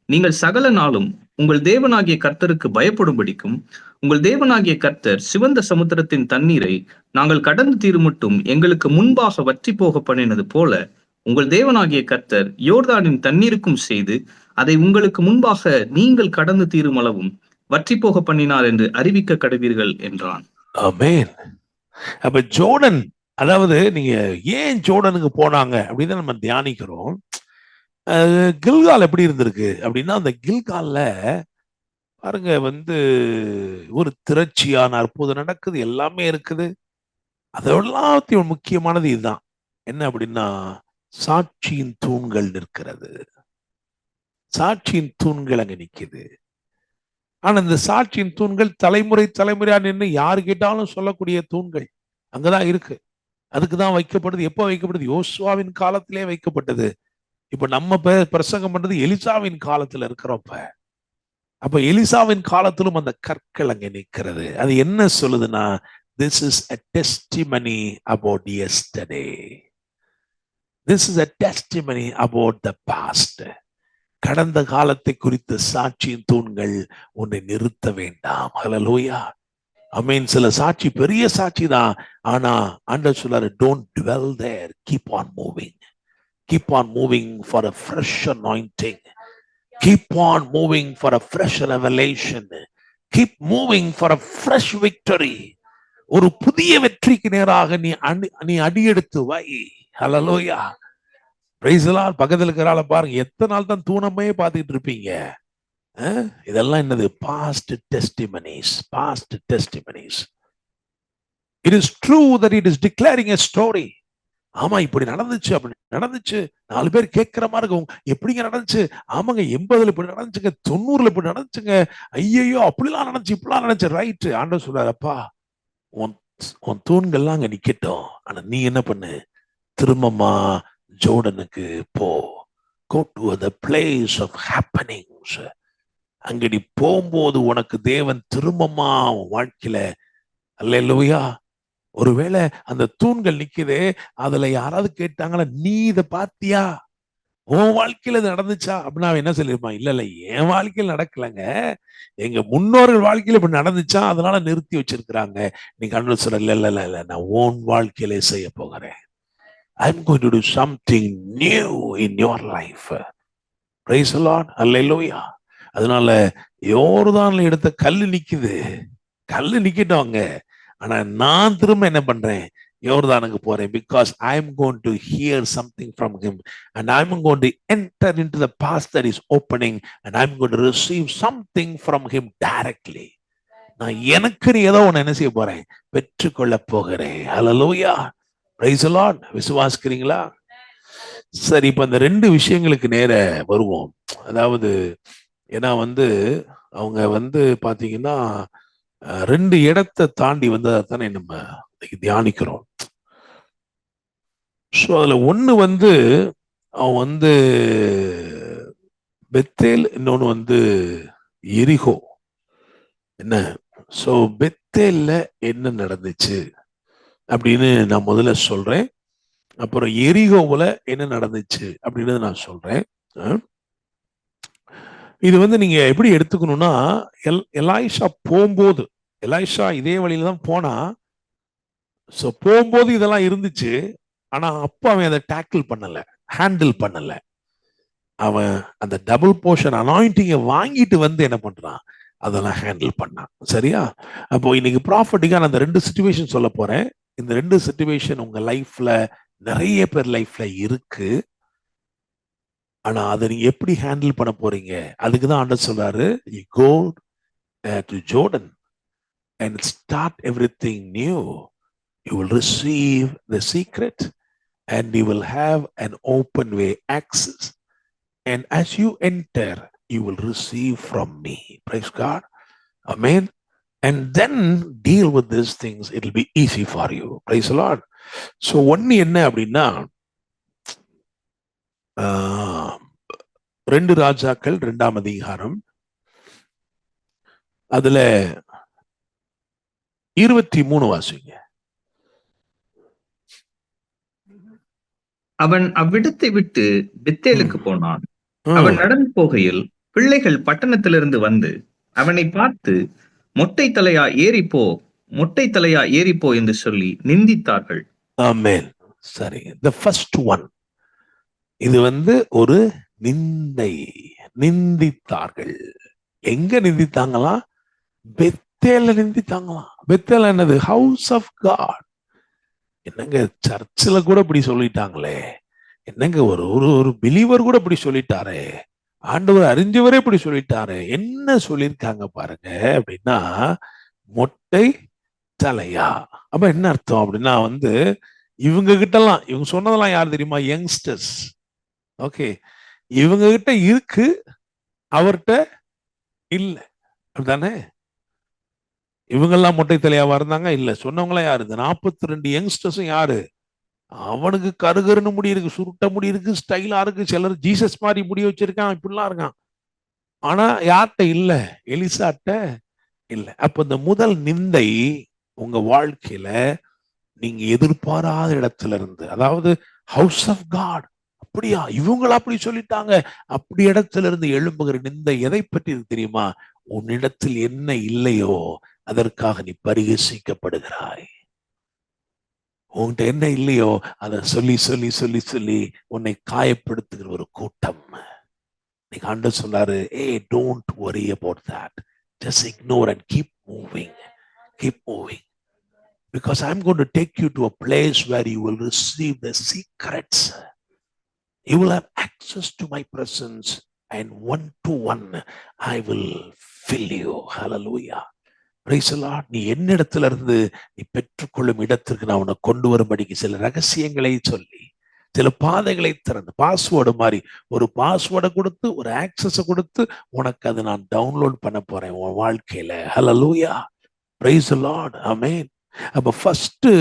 நீங்கள் சகல நாளும் உங்கள் தேவனாகிய கர்த்தருக்கு பயப்படும்படிக்கும், உங்கள் தேவனாகிய கர்த்தர் சிவந்த சமுத்திரத்தின் தண்ணீரை நாங்கள் கடந்து தீருமட்டும் எங்களுக்கு முன்பாக வற்றி போக பண்ணினது போல, உங்கள் தேவனாகிய கர்த்தர் யோர்தானின் தண்ணீருக்கும் செய்து அதை உங்களுக்கு முன்பாக நீங்கள் கடந்து தீரும் அளவும் வற்றி போக பண்ணினார் என்று அறிவிக்க கடவீர்கள் என்றான். ஆமென். அப்ப ஜோர்டன், அதாவது நீங்க ஏன் ஜோர்டனுக்கு போனாங்க அப்படின்னு நம்ம தியானிக்கிறோம். கில்கால் எப்படி இருந்திருக்கு அப்படின்னா, அந்த கில்கால்ல பாருங்க வந்து ஒரு திரட்சியான அற்புதம் நடக்குது, எல்லாமே இருக்குது. அதெல்லாத்தையும் முக்கியமானது இதுதான். என்ன அப்படின்னா, சாட்சியின் தூண்கள் நிற்கிறது. சாட்சியின் தூண்கள் அங்க நிக்குது. ஆனா இந்த சாட்சியின் தூண்கள் தலைமுறை தலைமுறையா நின்று யாரு கேட்டாலும் சொல்லக்கூடிய தூண்கள் அங்கதான் இருக்கு. அதுக்குதான் வைக்கப்படுது. எப்ப வைக்கப்படுது? யோசுவாவின் காலத்திலே வைக்கப்பட்டது. இப்ப நம்ம பிரசங்கம் பண்றது எலிசாவின் காலத்துல இருக்கிறோம். அப்ப எலிசாவின் காலத்திலும் அந்த கற்கள் அங்க நிற்கிறது. அது என்ன சொல்லுதுன்னா, this is a testimony about yesterday. This is a testimony about the past. கடந்த காலத்தை குறித்த சாட்சியின் தூண்கள் உன்னை நிறுத்த வேண்டாம். ஹல்லேலூயா, ஆமென். சில சாட்சி பெரிய சாட்சி தான், ஆனா ஆண்டவர் சொல்றாரு, don't dwell there, keep on moving. Keep on moving for a fresh anointing. Keep on moving for a fresh revelation. Keep moving for a fresh victory. ஒரு புதிய வெற்றிக்கு நேராக நீ அடியெடுத்து வை. ஹல்லேலூயா, பிரைஸ் தி லார்ட். பக்கத்துல இருக்கிறாள பாருங்க, எத்தனை நாள் தான் தூணமே பார்த்துட்டு இருப்பீங்க? இதெல்லாம் என்னது? Past testimonies. Past testimonies. It is true that it is declaring a story. ஆமா, இப்படி நடந்துச்சு, அப்படி நடந்துச்சு, 4 பேர் கேட்கிற மாதிரி இருக்கும். எப்படிங்க நடந்துச்சு? ஆமாங்க, 80ல இப்படி நடந்துச்சுங்க, 90ல இப்படி நடந்துச்சுங்க, ஐயோ அப்படிலாம் நடந்துச்சு, இப்படிலாம் நடந்துச்சு. ரைட்டு. ஆண்டவர் சொல்றாருப்பா, உன் தூண்கள்லாம் அங்க நிக்கட்டும். ஆனா நீ என்ன பண்ணு? திரும்பமா ஜோர்டனுக்கு போ. Go to the place of happenings. அங்க நீ போகும்போது உனக்கு தேவன் திரும்பமா வாழ்க்கையில, அல்லேலூயா. ஒருவேளை அந்த தூண்கள் நிக்குதே, அதுல யாராவது கேட்டாங்களா, நீ இதை பார்த்தியா, உன் வாழ்க்கையில இது நடந்துச்சா அப்படின்னா அவன் என்ன சொல்லிருப்பான்? இல்ல இல்ல, என் வாழ்க்கையில் நடக்கலங்க, எங்க முன்னோர்கள் வாழ்க்கையில இப்படி நடந்துச்சா, அதனால நிறுத்தி வச்சிருக்கிறாங்க. நீ கண்ணு சொல்ற, இல்ல இல்ல இல்ல, நான் உன் வாழ்க்கையிலே செய்ய போகிறேன். I'm going to do something new in your life. Praise the Lord. Hallelujah. அதனால யோர்தான்ல எடுத்த கல்லு நிக்குது, கல்லு நிக்கட்டவங்க. ஆனா நான் திரும்ப என்ன பண்றேன்? யோர்தானுக்கு போறேன். Because I'm going to hear something from him and I'm going to enter into the path that is opening and I'm going to receive something from him directly. நான் எனக்கு ஏதோ ஒண்ணு என்ன செய்ய போறேன்? பெற்றுக்கொள்ள போகிறேன். ஹல்லேலூயா, பிரைஸ் தி லார்ட். விசுவாசிக்கிறீங்களா? சரி, இப்ப அந்த 2 விஷயங்களுக்கு நேர வருவோம். அதாவது ஏன்னா வந்து அவங்க வந்து பாத்தீங்கன்னா 2 இடத்தை தாண்டி வந்ததானே நம்ம தியானிக்கிறோம். ஸோ அதுல ஒண்ணு வந்து அவன் வந்து பெத்தேல், இன்னொன்னு வந்து எரிகோ. என்ன? ஸோ பெத்தேல்ல என்ன நடந்துச்சு அப்படின்னு நான் முதல்ல சொல்றேன். அப்புறம் எரிகோவுல என்ன நடந்துச்சு அப்படின்னு நான் சொல்றேன். இது வந்து நீங்க எப்படி ஸோ போகும்போது இதெல்லாம் இருந்துச்சு. ஆனா அப்ப அவன் அதை டேக்கிள் பண்ணல, ஹேண்டில் பண்ணல. அவன் அந்த டபுள் போர்ஷன் அனாயிண்டிங்கை வாங்கிட்டு வந்து என்ன பண்றான், அதெல்லாம் ஹேண்டில் பண்ணான். சரியா? அப்போ இன்னைக்கு ப்ராஃபட்டிக்கா நான் அந்த 2 சிச்சுவேஷன் சொல்ல போறேன். இந்த 2 சிச்சுவேஷன் உங்க லைஃப்ல நிறைய பேர் லைஃப்ல இருக்கு. ஆனா அதை நீங்க எப்படி ஹேண்டில் பண்ண போறீங்க? அதுக்கு தான் ஆண்டவர் சொல்றாரு, you go to Jordan and start everything new. You will receive the secret and you will have an open way access. And as you enter, you will receive from me. Praise God. Amen. And then deal with these things. It will be easy for you. Praise the Lord. So ஒன்னு என்ன அப்படின்னா, 2 ராஜாக்கள் 2ஆம் அதிகாரம் அதுல 23 வாசிங்க. அவன் அவ்விடத்தை விட்டு பெத்தேலுக்கு போனான். அவன் நடந்து போகையில் பிள்ளைகள் பட்டணத்திலிருந்து வந்து அவனை பார்த்து, மொட்டை தலையா ஏறிப்போ, மொட்டை தலையா ஏறிப்போ என்று சொல்லி நிந்தித்தார்கள். ஆமென். சரி, the first one, இது ஒரு நிந்தை, நிந்தித்தார்கள். எங்க நிந்தித்தாங்களா? பெத்தேல நிந்தித்தாங்களாம். பெத்தேல் என்னது? House of God. என்னங்க சர்ச்சில் கூட இப்படி சொல்லிட்டாங்களே, என்னங்க ஒரு ஒரு பிலீவர் கூட இப்படி சொல்லிட்டாரே, ஆண்டவர் அறிஞ்சவரே இப்படி சொல்லிட்டாரு. என்ன சொல்லியிருக்காங்க பாருங்க அப்படின்னா, மொட்டை தலையா. அப்ப என்ன அர்த்தம் அப்படின்னா இவங்க கிட்டலாம், இவங்க சொன்னதெல்லாம் யார் தெரியுமா? யங்ஸ்டர்ஸ். ஓகே, இவங்க கிட்ட இருக்கு, அவர்கிட்ட இல்ல, அப்படிதானே? இவங்கெல்லாம் மொட்டை தலையாவா இருந்தாங்க? இல்ல. சொன்னவங்களாம் யாரு? 42 யங்ஸ்டர்ஸும் யாரு? அவனுக்கு கருகருன்னு முடி இருக்கு, சுருட்ட முடி இருக்கு, ஸ்டைலா இருக்கு, சிலர் ஜீசஸ் மாதிரி முடி வச்சிருக்கான், இப்படிலாம் இருக்கான். ஆனா யார்கிட்ட இல்ல? எலிசாட்ட இல்ல. அப்ப இந்த முதல் நிந்தை உங்க வாழ்க்கையில நீங்க எதிர்பாராத இடத்துல இருந்து, அதாவது ஹவுஸ் ஆஃப் காட், அப்படியா இவங்களா அப்படி சொல்லிட்டாங்க, அப்படி இடத்துல இருந்து எழும்புகிற நிந்தை எதை பற்றி தெரியுமா? உன்னிடத்தில் என்ன இல்லையோ அதற்காக நீ பரிகசிக்கப்படுகிறாய். உன்கிட்ட என்ன இல்லையோ அதை சொல்லி சொல்லி சொல்லி சொல்லி உன்னை காயப்படுத்துகிற ஒரு கூட்டம். நீங்க ஆண்டவர் சொன்னாரு, don't worry about that, just ignore and keep moving, keep moving, because I'm going to take you to a place where you will receive the secrets. You will have access to my presence, and one to one I will fill you. Hallelujah. Praise the Lord. நீ என்னிடத்துல இருந்து நீ பெற்றுக்கொள்ளும் இடத்திற்கு நான் உன்னை கொண்டு வரும்படிக்கு சில ரகசியங்களை சொல்லி, சில பாதைகளை திறந்து, பாஸ்வேர்டு மாதிரி ஒரு பாஸ்வேர்டை கொடுத்து, ஒரு ஆக்சஸ கொடுத்து உனக்கு அதை நான் டவுன்லோட் பண்ண போறேன் உன் வாழ்க்கையில. Hallelujah. Praise the Lord. Amen. அப்ப ஃபர்ஸ்ட்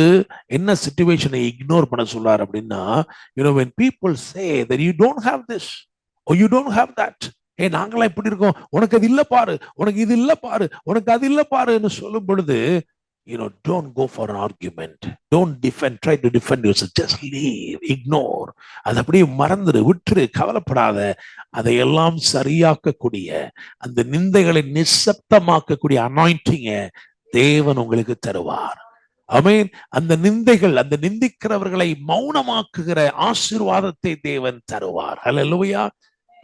என்ன சிச்சுவேஷனை இக்னோர் பண்ண சொல்றாரு அப்படின்னா, when people say that you don't have this or you don't have that, நாங்களாம் இப்படி இருக்கோம், உனக்கு அது இல்ல பாரு, உனக்கு இது இல்ல பாரு, உனக்கு அது இல்ல பாருன்னு சொல்லும் பொழுது, don't go for an argument, don't defend, try to defend yourself, just leave, ignore. அது அப்படியே மறந்துடு, விட்டுரு, கவலைப்படாத. அதையெல்லாம் சரியாக்கக்கூடிய, அந்த நிந்தைகளை நிசப்தமாக்கக்கூடிய அனாயிண்டிங்க தேவன் உங்களுக்கு தருவார். ஆமென். அந்த நிந்தைகள், அந்த நிந்திக்கிறவர்களை மௌனமாக்குகிற ஆசீர்வாதத்தை தேவன் தருவார். ஹல்லேலூயா.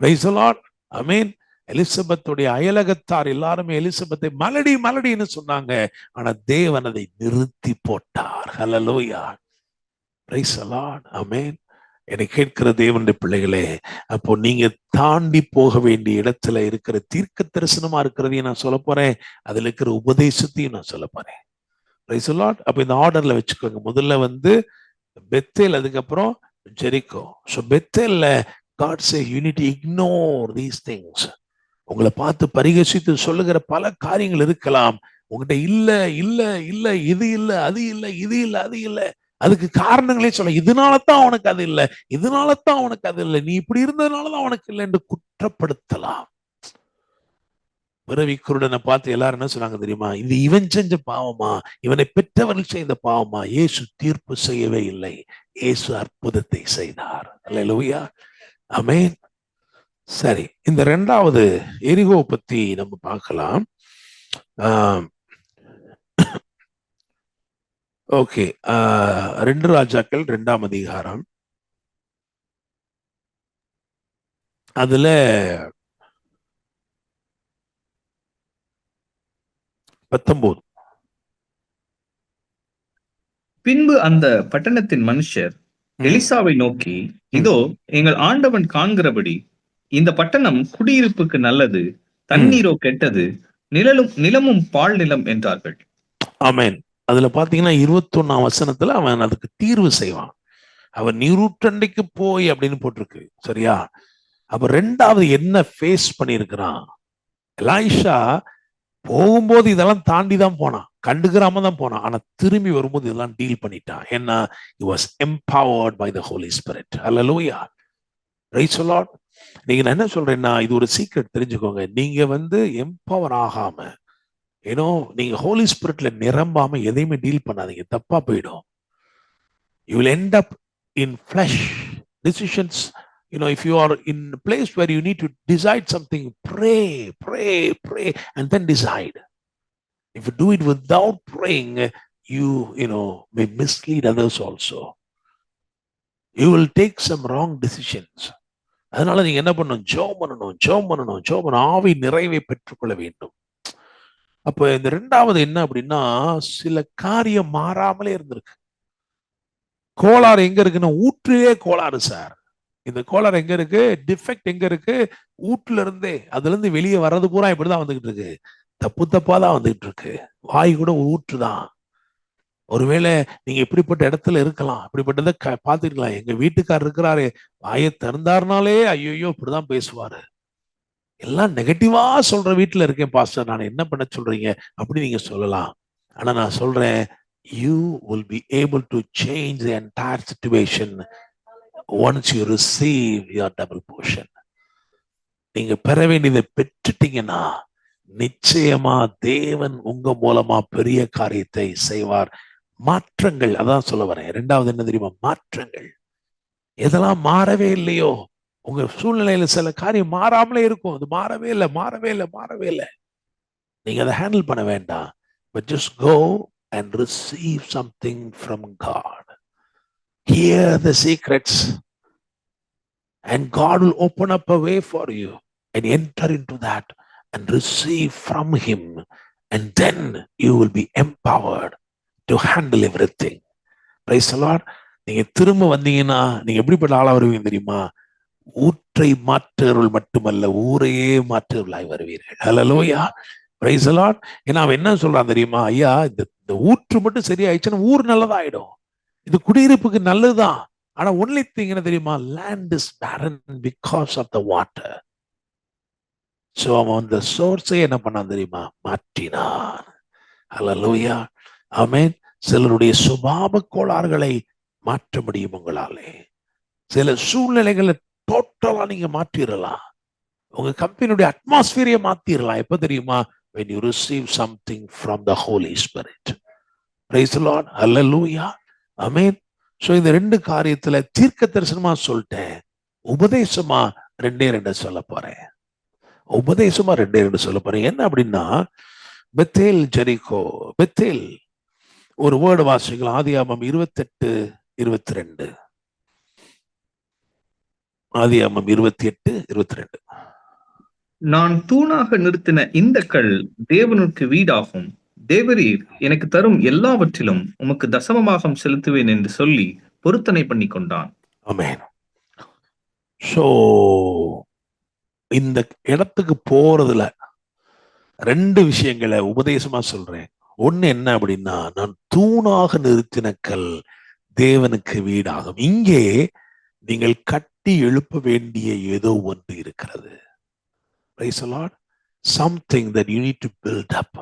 Praise the Lord. ஆமென். எலிசபெத்துடைய அயலகத்தார் எல்லாருமே எலிசபெத்தை மலடி மலடின்னு சொன்னாங்க, ஆனா தேவன் அதை நிறுத்தி போட்டார். Hallelujah. Praise the Lord. Amen. என்னை கேட்கிற தேவனுடைய பிள்ளைகளே, அப்போ நீங்க தாண்டி போக வேண்டிய இடத்துல இருக்கிற தீர்க்க தரிசனமா இருக்கிறதையும் நான் சொல்ல போறேன், அதுல இருக்கிற உபதேசத்தையும் நான் சொல்ல போறேன். Praise the Lord. அப்ப இந்த ஆர்டர்ல வச்சுக்கோங்க. முதல்ல பெத்தேல், அதுக்கப்புறம் ஜெரிகோ. சோ பெத்தேல்ல God says you need to ignore these things. உங்களை பார்த்து பரிகசித்து சொல்லுகிற பல காரியங்கள் இருக்கலாம். உங்ககிட்ட இல்ல இல்ல இல்ல, இது இல்ல அது இல்ல, இது இல்ல அது இல்ல, அதுக்கு காரணங்களே சொல்ல, இதனால தான் உனக்கு அது இல்லை, இதனால தான் உனக்கு அது இல்லை, நீ இப்படி இருந்ததுனாலதான் உனக்கு இல்லை என்று குற்றப்படுத்தலாம். பிறவி குருடனை பார்த்து எல்லாரும் என்ன சொன்னாங்க தெரியுமா? இது இவன் செஞ்ச பாவமா, இவனை பெற்றவர்கள் செய்த பாவமா? இயேசு தீர்ப்பு செய்யவே இல்லை, இயேசு அற்புதத்தை செய்தார். அல்லேலூயா. ஆமென். சரி, இந்த இரண்டாவது எரிகோ பத்தி நம்ம பார்க்கலாம். ஓகே. 2 ராஜாக்கள் 2ஆம் அதிகாரம். அதுல 19. பின்பு அந்த பட்டணத்தின் மனுஷர் எலிசாவை நோக்கி, இதோ எங்கள் ஆண்டவன் காண்கிறபடி இந்த பட்டணம் குடியிருப்புக்கு நல்லது, தண்ணீரோ கெட்டது, நிலமும் பால் நிலம் என்றார்கள். ஆமென். அதுல பாத்தீங்கன்னா 21ஆம் வசனத்துல அவன் அதுக்கு தீர்வு செய்வான். அவன் நீரூற்றண்டைக்கு போய் அப்படின்னு போட்டிருக்கு. சரியா? அப்ப 2வது என்ன ஃபேஸ் பண்ணியிருக்கிறான்? எலைஷா போகும்போது இதெல்லாம் தாண்டி தான் போனான், கண்டுக்கிறாம தான் போனான். ஆனா திரும்பி வரும்போது இதெல்லாம் டீல் பண்ணிட்டான். ஏன்னா he was empowered by the Holy Spirit. Hallelujah. Praise the Lord. நீங்க நான் என்ன சொல்றேன்னா, இது ஒரு சீக்ரெட் தெரிஞ்சுக்கோங்க. நீங்க எம்பவர் ஆகாம, ஏன்னோ நீங்க ஹோலி ஸ்பிரிட்ல நிரம்பாம எதையுமே டீல் பண்ணாதீங்க, தப்பா போயிடும். You will end up in flesh decisions. If you are in a place where you need to decide something, pray, and then decide. If you do it without praying, you may mislead others also. You will take some wrong decisions. அதனால நீங்க என்ன பண்ணணும்? ஜெபம் பண்ணணும். ஆவி நிறைவை பெற்றுக்கொள்ள வேண்டும். அப்ப இந்த 2வது என்ன அப்படின்னா, சில காரியம் மாறாமலே இருந்திருக்கு. கோளாறு எங்க இருக்குன்னா, ஊற்றிலே கோளாறு சார். இந்த கோளாறு எங்க இருக்கு? டிஃபெக்ட் எங்க இருக்கு? ஊட்டுல இருந்தே. அதுல இருந்து வெளியே வர்றது பூரா இப்படிதான் வந்துகிட்டு இருக்கு. தப்பா தான் வந்துகிட்டு இருக்கு. வாய் கூட ஊற்றுதான். ஒருவேளை நீங்க இப்படிப்பட்ட இடத்துல இருக்கலாம், இப்படிப்பட்டதை பார்த்துக்கலாம். எங்க வீட்டுக்காரர் இருக்கிறாரு, வாயை திறந்தாருனாலே ஐயோ இப்படிதான் பேசுவாரு, எல்லாம் நெகட்டிவா சொல்ற வீட்டுல இருக்கேன் பாஸ்டர், நான் என்ன பண்ண சொல்றீங்க அப்படி நீங்க சொல்லலாம். ஆனா நான் சொல்றேன், you will be able to change the entire situation once you receive your double portion. நீங்க பெற வேண்டியதை பெற்றுட்டீங்கன்னா நிச்சயமா தேவன் உங்க மூலமா பெரிய காரியத்தை செய்வார். மாற்றங்கள், அதான் சொல்ல வரேன். 2வது என்ன தெரியுமா? மாற்றங்கள். எதெல்லாம் மாறவே இல்லையோ, உங்க சூழ்நிலையில சில காரியம் மாறாமலே இருக்கும். அது மாறவே இல்லை. நீங்க அதை ஹேண்டில் பண்ண வேண்டாம். But just go and receive something from God. Hear the secrets and God will open up a way for you and enter into that and receive from Him, and then you will be empowered to handle everything. Praise the Lord. நீங்க திரும்ப வந்தீங்கன்னா நீங்க எப்படிப்பட்ட ஆளா வருவீங்க தெரியுமா? ஊற்றை மாற்றுவர்கள் மட்டுமல்ல, ஊரையே மாற்றுவர்களாய் வருவீர்கள். ஹல்லேலூயா. Praise the Lord. ஏன்னா அவன் என்ன சொல்றான் தெரியுமா? ஐயா, இந்த ஊற்று மட்டும் சரியாயிடுச்சுன்னா ஊர் நல்லதாயிடும். இது குடியிருப்புக்கு நல்லதுதான். ஆனா ஒன்லி திங் என்ன தெரியுமா? land is barren because of the water. So அவன் அந்த சோர்ஸை என்ன பண்ணான் தெரியுமா? மாற்றினான். ஹல்லேலூயா. ஆமென். சிலருடைய சுபாவ கோளாறுகளை மாற்ற முடியும் உங்களாலே. சில சூழ்நிலைகளை டோட்டலா நீங்க மாற்றிடலாம். உங்க கம்பெனியுடைய அட்மாஸ்பியரை மாத்திரலாம். எப்ப தெரியுமா? when you receive something from the Holy Spirit. Praise the Lord. Hallelujah. Amen. So இந்த 2 காரியத்துல தீர்க்க தரிசனமா சொல்லிட்டேன், உபதேசமா 2 சொல்ல போறேன். உபதேசமா 2 சொல்ல போறேன். என்ன அப்படின்னா, பெத்தேல், ஜெரிகோ. பெத்தேல் ஒரு வேர்டு வாசிக்கலாம். ஆதியாகமம் 28:22. ஆதியாகமம் 28:22. நான் தூணாக நிறுத்தின இந்த கல் தேவனுக்கு வீடாகும். தேவரீர் எனக்கு தரும் எல்லாவற்றிலும் உமக்கு தசமபாகம் செலுத்துவேன் என்று சொல்லி பொருத்தனை பண்ணி கொண்டான். ஆமென். சோ இந்த இடத்துக்கு போறதுல 2 விஷயங்களை உபதேசமா சொல்றேன். ஒண்ணு என்ன அப்படின்னா, நான் தூணாக நிறுத்தின கல் தேவனுக்கு வீடாகும். இங்கே நீங்கள் கட்டி எழுப்ப வேண்டிய ஏதோ ஒன்று இருக்கிறது. Praise the Lord. Something that you need to build up.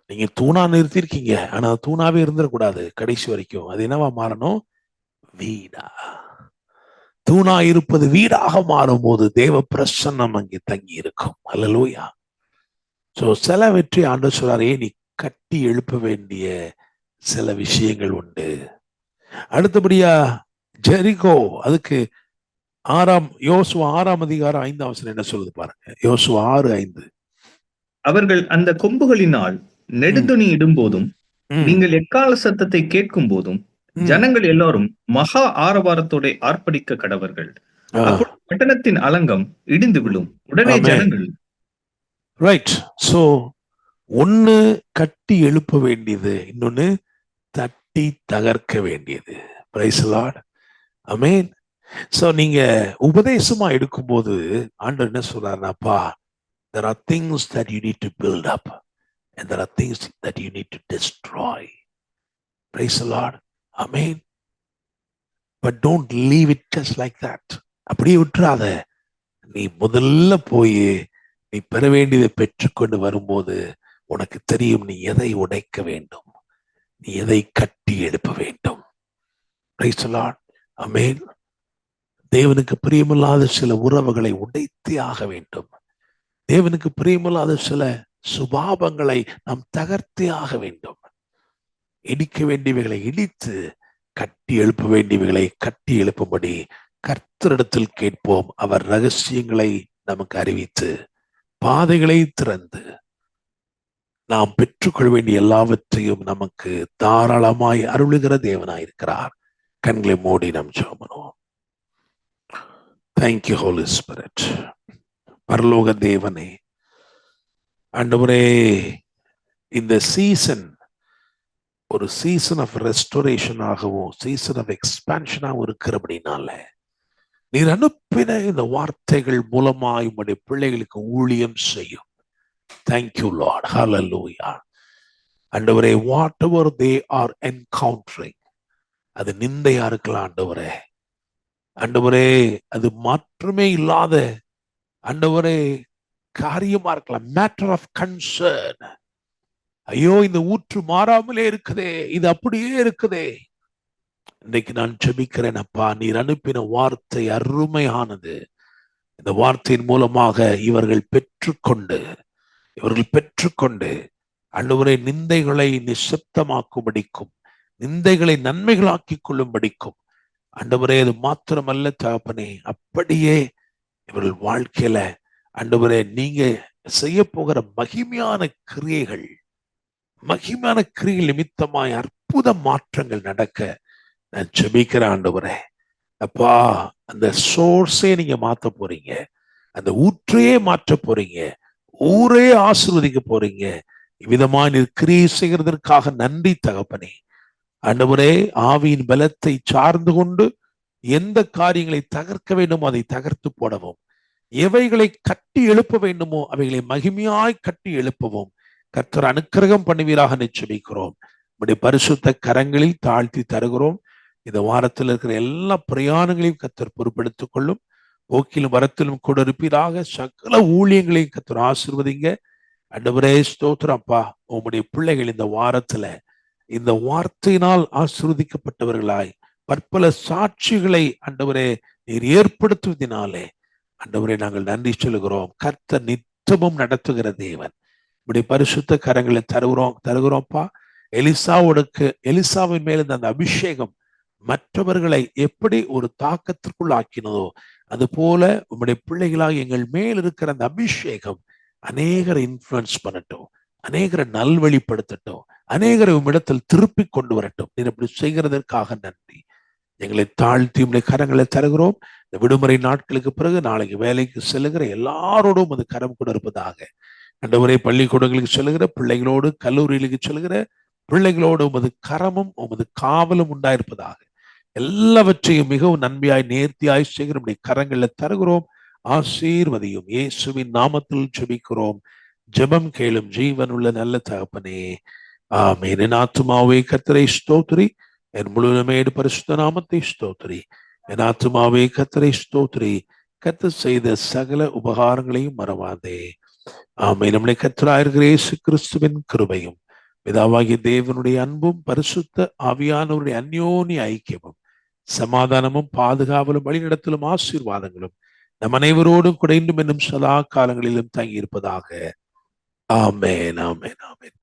நீங்க தூணா நிறுத்திருக்கீங்க, ஆனா தூணாவே இருந்துடக்கூடாது கடைசி வரைக்கும். அது என்னவா மாறணும்? வீடா. தூணா இருப்பது வீடாக மாறும் போது தேவ பிரசன்னம் அங்கே தங்கி இருக்கும். ஹல்லேலூயா. சோ சில வெற்றி ஆண்டவர் சொல்றாரே, நீ கட்டி எழுப்ப வேண்டிய சில விஷயங்கள் உண்டு. அடுத்தபடியா ஜெரிகோ, அதுக்கு யோசுவா 6ஆம் அதிகாரம் 5ஆம் வசனம் என்ன சொல்லுது பாருங்க. யோசுவா 6:5. அவர்கள் அந்த கொம்புகளினால் நெடுதுணி இடும்போதும் நீங்கள் எக்கால சத்தத்தை கேட்கும் போதும் ஜனங்கள் எல்லாரும் மகா ஆரவாரத்தோட ஆர்ப்பரிக்க கடவர்கள். அப்பொழுது பட்டணத்தின் அலங்கம் இடிந்து விழும். உடனே ஜனங்கள் ரைட். சோ ஒண்ணு கட்டி எழுப்ப வேண்டியது, இன்னொன்னு தட்டி தகர்க்க வேண்டியது. Price the Lord. Amen. So நீங்க உபதேசமா எடுக்கும்போது ஆண்டவர் என்ன சொல்றாருனாப்பா, there are things that you need to build up and there are things that you need to destroy. Praise the Lord. Amen. But don't leave it just like that. அப்படியே விட்டுறாத. நீ முதல்ல போய் நீ பெற வேண்டியதை பெற்றுக்கொண்டு வரும்போது உனக்கு தெரியும் நீ எதை உடைக்க வேண்டும், நீ எதை கட்டி எழுப்ப வேண்டும். Praise the Lord. Amen. தேவனுக்கு பிரியமில்லாத சில உறவுகளை உடைத்தே ஆக வேண்டும். தேவனுக்கு பிரியமில்லாத சில சுபாவங்களை நாம் தகர்த்தே ஆக வேண்டும். இடிக்க வேண்டியவைகளை இடித்து, கட்டி எழுப்ப வேண்டியவைகளை கட்டி எழுப்பும்படி கர்த்தரிடத்தில் கேட்போம். அவர் ரகசியங்களை நமக்கு அறிவித்து பாதைகளை திறந்து நாம் பெற்றுக்கொள்ள வேண்டிய எல்லாவற்றையும் நமக்கு தாராளமாய் அருளுகிற தேவனாயிருக்கிறார். கண்களை மூடி நாம் ஜெபம் பண்ணுவோம். Thank you, Holy Spirit. பரலோக தேவனே, ஆண்டவரே, இந்த சீசன் ஒரு சீசன் ஆஃப் ரெஸ்டோரேஷன் ஆகவும் சீசன் ஆஃப் எக்ஸ்பான்ஷனாகவும் இருக்கிறபடினால நீர் அனுப்பின இந்த வார்த்தைகள் மூலமாய் உம்முடைய பிள்ளைகளுக்கு ஊழியம் செய்யும். Thank you Lord. ஹல்லேலூயா. ஆண்டவரே, whatever they are encountering, அது நிந்தையா இருக்கலாம் ஆண்டவரே. ஆண்டவரே, அது மாற்றமே இல்லாத ஆண்டவரே காரியமா இருக்கலாம், மேட்டர் ஆஃப் கன்சர்ன். ஐயோ, இந்த ஊற்று மாறாமலே இருக்குதே, இது அப்படியே இருக்குதே. இன்னைக்கு நான் ஜெபிக்கிறேன் அப்பா, நீர் அனுப்பின வார்த்தை அருமையானது. இந்த வார்த்தையின் மூலமாக இவர்கள் பெற்றுக்கொண்டு ஆண்டவரே நிந்தைகளை நிசப்தமாக்கும்படிக்கும் நிந்தைகளை நன்மைகளாக்கி கொள்ளும்படிக்கும் ஆண்டவரே, அது மாத்திரமல்ல தகப்பனே, அப்படியே இவர்கள் வாழ்க்கையில ஆண்டவரே நீங்க செய்ய போகிற மகிமையான கிரியைகள் நிமித்தமாய் அற்புத மாற்றங்கள் நடக்க நான் ஜெபிக்கிறேன் ஆண்டவரே. அப்பா, அந்த சோர்ஸே நீங்க மாத்த போறீங்க, அந்த ஊற்றையே மாற்ற போறீங்க, ஊரே ஆசீர்வதிக்க போறீங்க. இவ்விதமா நீர் கிரியை செய்கிறதற்காக நன்றி தகப்பனே. ஆண்டவரே, ஆவியின் பலத்தை சார்ந்து கொண்டு எந்த காரியங்களை தகர்க்க வேண்டுமோ அதை தகர்த்து போடவும், எவைகளை கட்டி எழுப்ப வேண்டுமோ அவைகளை மகிமையாய் கட்டி எழுப்பவும் கர்த்தர் அனுக்கிரகம் பண்ணுவீராக நிச்சயிக்கிறோம். நம்முடைய பரிசுத்த கரங்களில் தாழ்த்தி தருகிறோம். இந்த வாரத்தில் இருக்கிற எல்லா பிரயாணங்களையும் கர்த்தர் பொறுப்பெடுத்துக் கொள்ளும். போக்கிலும் வரத்திலும் கூட இருப்பீராக. சகல ஊழியங்களையும் கர்த்தர் ஆசீர்வதிங்க. ஆண்டவரே, ஸ்தோத்திரம் அப்பா. உம்முடைய பிள்ளைகள் இந்த வாரத்துல இந்த வார்த்தையினால் ஆசீர்வதிக்கப்பட்டவர்களாய் பற்பல சாட்சிகளை ஆண்டவரே நீர் ஏற்படுத்துவதனாலே ஆண்டவரே நாங்கள் நன்றி சொல்லுகிறோம். கர்த்தர் நித்தமும் நடத்துகிற தேவன். இப்படி பரிசுத்த கரங்களை தருகிறோம்ப்பா. எலிசாவின் மேல அந்த அபிஷேகம் மற்றவர்களை எப்படி ஒரு தாக்கத்திற்குள் ஆக்கினதோ அது போல உம்முடைய பிள்ளைகளாக எங்கள் மேல் இருக்கிற அந்த அபிஷேகம் அநேகரை இன்ஃப்ளூயன்ஸ் பண்ணட்டும், அநேகரை நல்வழிப்படுத்தட்டும், அநேகரை உம்மிடத்தில் திருப்பி கொண்டு வரட்டும். நீர் இப்படி செய்கிறதற்காக நன்றி. எங்களை தாழ்த்தி உம்முடைய கரங்களை தருகிறோம். இந்த விடுமுறை நாட்களுக்கு பிறகு நாளைக்கு வேலைக்கு செல்லுகிற எல்லாரோடும் அது கரம் கூட இருப்பதாக. ஆண்டவரே, பள்ளிக்கூடங்களுக்கு செல்லுகிற பிள்ளைகளோடு, கல்லூரிகளுக்கு செல்லுகிற பிள்ளைகளோடு உமது கரமும் உமது காவலும் உண்டாயிருப்பதாக. எல்லாவற்றையும் மிகவும் நன்மையாய் நேர்த்தியாய் செய்கிற கரங்களை தருகிறோம். ஆசீர்வதியும். இயேசுவின் நாமத்தில் ஜெபிக்கிறோம். ஜெபம் கேளும் ஜீவனுள்ள நல்ல தகப்பனே, ஆமென். என் ஆத்துமாவே கர்த்தரை ஸ்தோத்திரி, என் முழுமையோடு பரிசுத்த நாமத்தை ஸ்தோத்திரி. என் ஆத்துமாவே கர்த்தரை ஸ்தோத்திரி, கர்த்தர் செய்த சகல உபகாரங்களையும் மறவாதே. ஆமென். நம்முடைய கர்த்தராயிருக்கிற இயேசு கிறிஸ்துவின் கிருபையும் பிதாவாகிய தேவனுடைய அன்பும் பரிசுத்த ஆவியானவருடைய அந்யோன்ய ஐக்கியமும் சமாதானமும் பாதுகாவலும் வழிநடத்தலும் ஆசீர்வாதங்களும் நம் அனைவரோடும் கூட இன்றும் என்னும் சதா காலங்களிலும் தங்கி இருப்பதாக. ஆமென், ஆமென், ஆமென்.